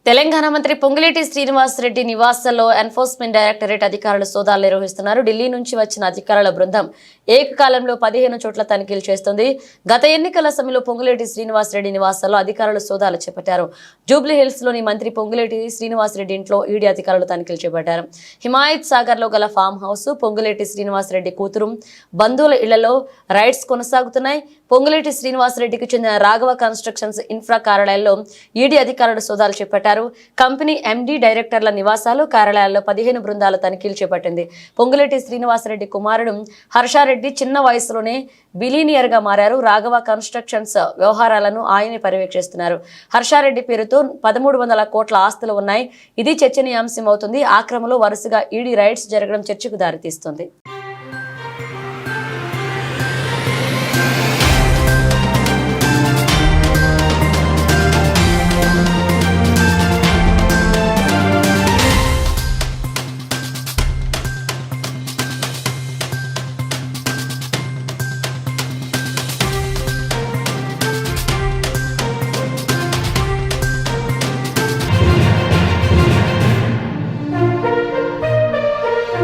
తెలంగాణ మంత్రి పొంగులేటి శ్రీనివాస్ రెడ్డి నివాసంలో enforcement directorate అధికారులు సోదాలు నిర్వహిస్తున్నారు. ఢిల్లీ నుంచి వచ్చిన అధికారుల బృందం ఏకకాలంలో 15 చోట్ల తనిఖీలు చేస్తుంది. గత ఎన్నికల సమయంలో పొంగులేటి శ్రీనివాస్ రెడ్డి నివాసంలో అధికారులు సోదాలు చేపట్టారు. జూబ్లీ హిల్స్ లోని మంత్రి పొంగులేటి శ్రీనివాస్ రెడ్డి ఇంట్లో ఈడీ అధికారులు తనిఖీలు చేపట్టారు. హిమాయత్ సాగర్ లో గల ఫామ్ హౌస్, పొంగులేటి శ్రీనివాస్ రెడ్డి కూతురు, బంధువుల ఇళ్లలో రైడ్స్ కొనసాగుతున్నాయి. పొంగులేటి శ్రీనివాస్ రెడ్డికి చెందిన రాఘవ కన్స్ట్రక్షన్స్ ఇన్ఫ్రా కార్యాలయంలో ఈడీ అధికారులు సోదాలు చేపట్టారు. కంపెనీ ఎండీ, డైరెక్టర్ల నివాసాలు, కార్యాలయాల్లో 15 బృందాల తనిఖీలు చేపట్టింది. పొంగులేటి శ్రీనివాసరెడ్డి కుమారుడు హర్షారెడ్డి చిన్న వయసులోనే బిలీనియర్ గా మారారు. రాఘవ కన్స్ట్రక్షన్స్ వ్యవహారాలను ఆయనే పర్యవేక్షిస్తున్నారు. హర్షారెడ్డి పేరుతో 1300 కోట్ల ఆస్తులు ఉన్నాయి. ఇది చర్చనీయాంశమవుతుంది. ఆ క్రమంలో వరుసగా ఈడీ రైడ్స్ జరగడం చర్చకు దారితీస్తుంది.